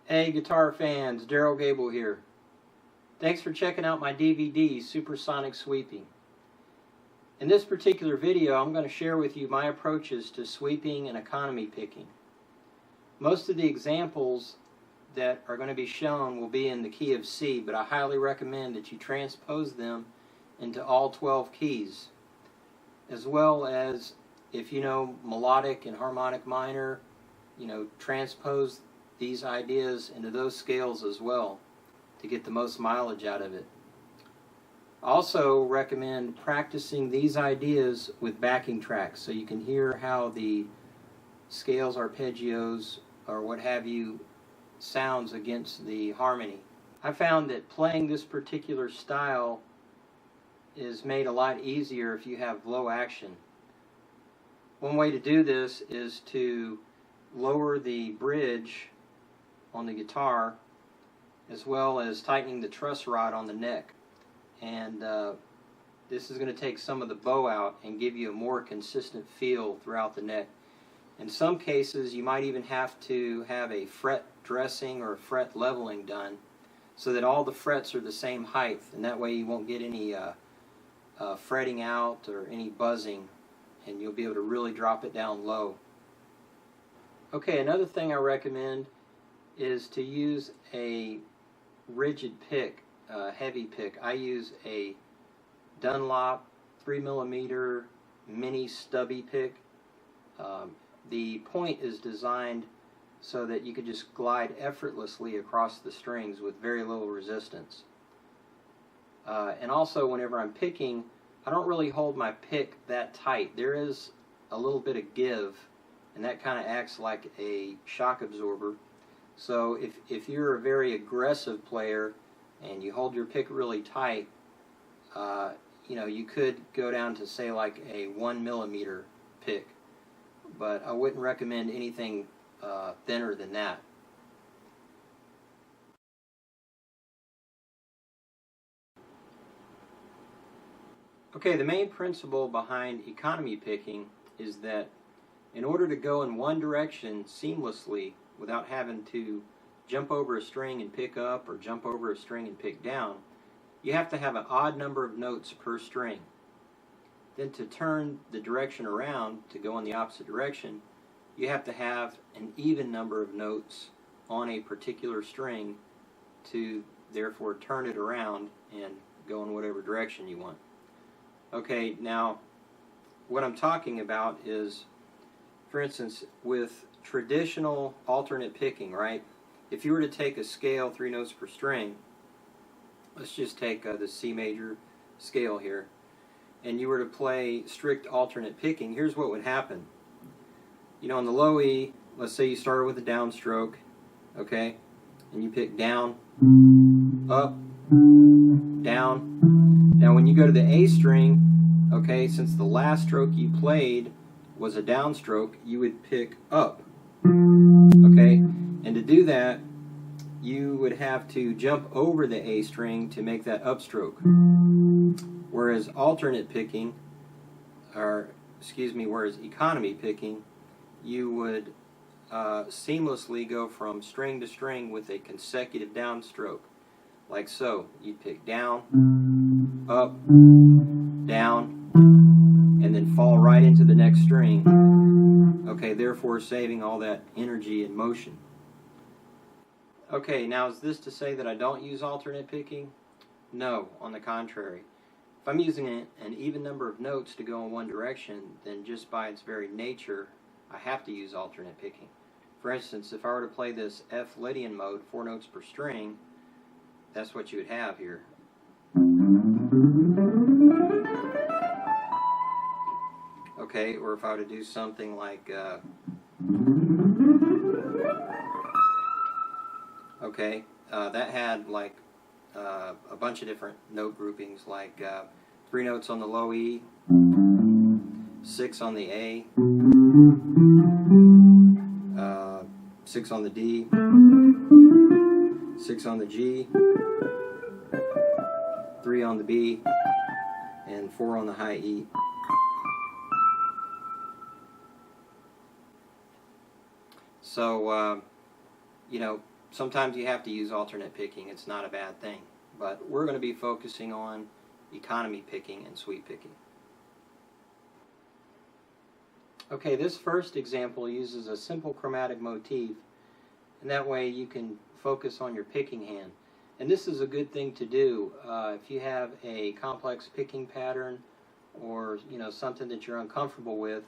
Hey guitar fans, Derryl Gabel here. Thanks for checking out my DVD, Supersonic Sweeping. In this particular video, I'm going to share with you my approaches to sweeping and economy picking. Most of the examples that are going to be shown will be in the key of C, but I highly recommend that you transpose them into all 12 keys, as well as, if you know melodic and harmonic minor, transpose these ideas into those scales as well to get the most mileage out of it. I also recommend practicing these ideas with backing tracks so you can hear how the scales, arpeggios, or what have you sounds against the harmony. I found that playing this particular style is made a lot easier if you have low action. One way to do this is to lower the bridge on the guitar, as well as tightening the truss rod on the neck. And this is going to take some of the bow out and give you a more consistent feel throughout the neck. In some cases, you might even have to have a fret dressing or fret leveling done so that all the frets are the same height, and that way you won't get any fretting out or any buzzing, and you'll be able to really drop it down low. Okay, another thing I recommend is to use a rigid pick, heavy pick. I use a Dunlop 3mm mini stubby pick. The point is designed so that you can just glide effortlessly across the strings with very little resistance. And also, whenever I'm picking, I don't really hold my pick that tight. There is a little bit of give, and that kind of acts like a shock absorber. So if you're a very aggressive player and you hold your pick really tight, you could go down to, say, like a 1mm pick, but I wouldn't recommend anything thinner than that. Okay, the main principle behind economy picking is that in order to go in one direction seamlessly without having to jump over a string and pick up or jump over a string and pick down, you have to have an odd number of notes per string. Then to turn the direction around to go in the opposite direction, you have to have an even number of notes on a particular string to therefore turn it around and go in whatever direction you want. Okay, now what I'm talking about is, for instance, with traditional alternate picking, right? If you were to take a scale 3 notes per string, let's just take the C major scale here, and you were to play strict alternate picking, here's what would happen. On the low E, let's say you started with a downstroke, okay, and you pick down, up, down. Now when you go to the A string, okay, since the last stroke you played was a downstroke, you would pick up, okay, and to do that you would have to jump over the A string to make that upstroke. Whereas alternate picking, whereas economy picking, you would seamlessly go from string to string with a consecutive downstroke, like so. You'd pick down, up, down, and then fall right into the next string. Okay, therefore saving all that energy and motion. Okay, now is this to say that I don't use alternate picking? No, on the contrary. If I'm using an even number of notes to go in one direction, then just by its very nature, I have to use alternate picking. For instance, if I were to play this F Lydian mode, 4 notes per string, that's what you would have here. Okay, or if I were to do something like, okay, that had like a bunch of different note groupings, like 3 notes on the low E, 6 on the A, 6 on the D, 6 on the G, 3 on the B, and 4 on the high E. So, you know, sometimes you have to use alternate picking. It's not a bad thing. But we're going to be focusing on economy picking and sweep picking. Okay, this first example uses a simple chromatic motif, and that way you can focus on your picking hand. And this is a good thing to do if you have a complex picking pattern, or something that you're uncomfortable with.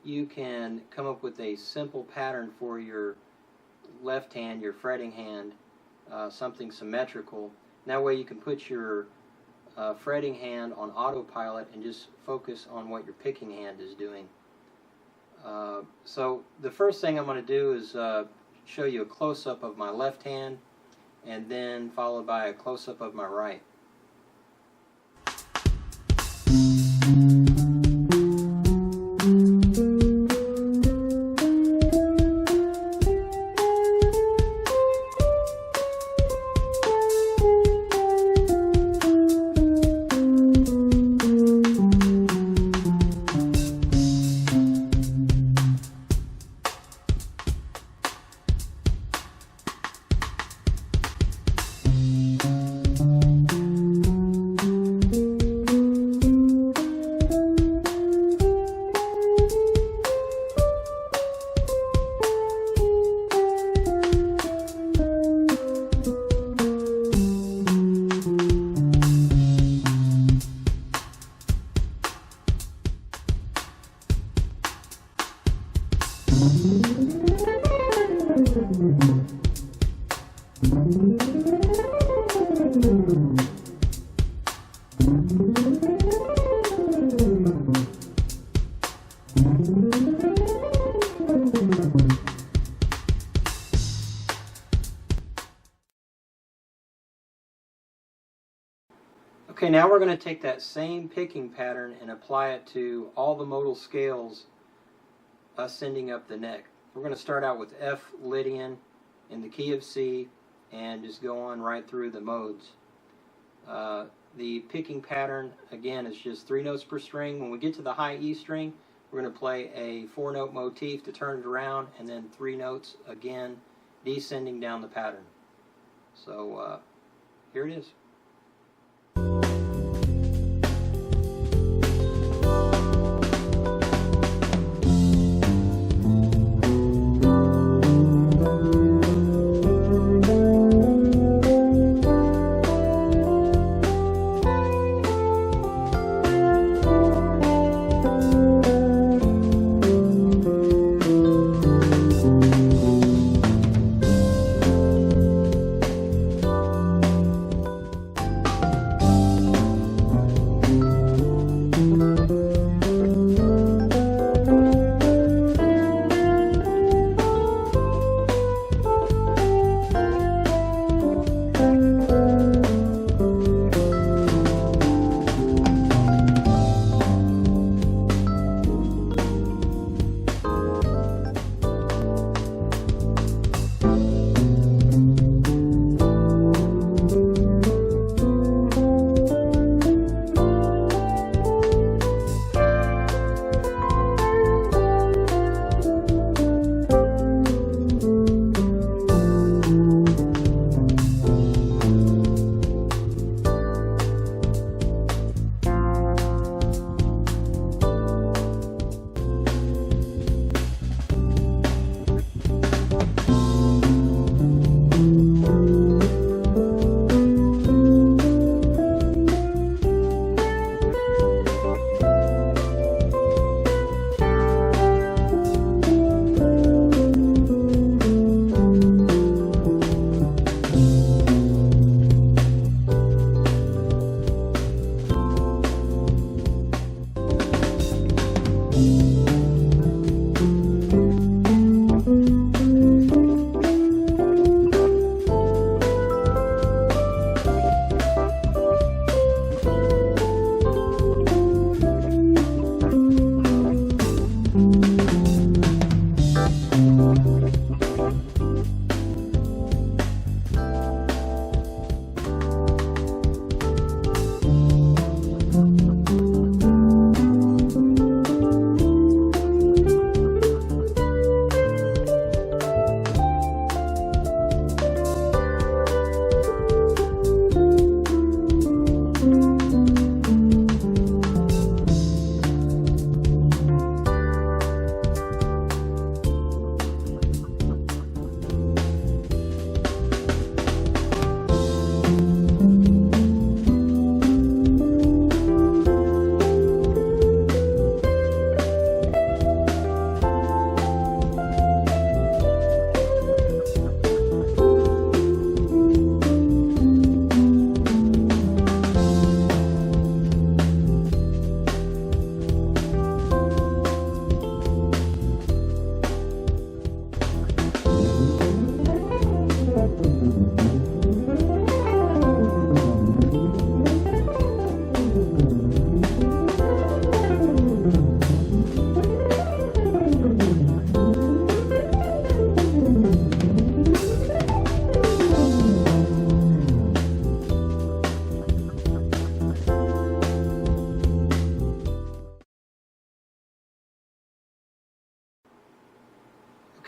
You can come up with a simple pattern for your left hand, your fretting hand, something symmetrical. That way you can put your fretting hand on autopilot and just focus on what your picking hand is doing. So the first thing I'm going to do is show you a close-up of my left hand, and then followed by a close-up of my right. Okay, now we're going to take that same picking pattern and apply it to all the modal scales ascending up the neck. We're going to start out with F Lydian in the key of C and just go on right through the modes. The picking pattern, again, is just 3 notes per string. When we get to the high E string, we're going to play a 4-note motif to turn it around, and then 3 notes again, descending down the pattern. So here it is.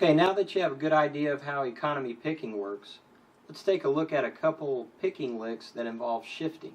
Okay, now that you have a good idea of how economy picking works, let's take a look at a couple picking licks that involve shifting.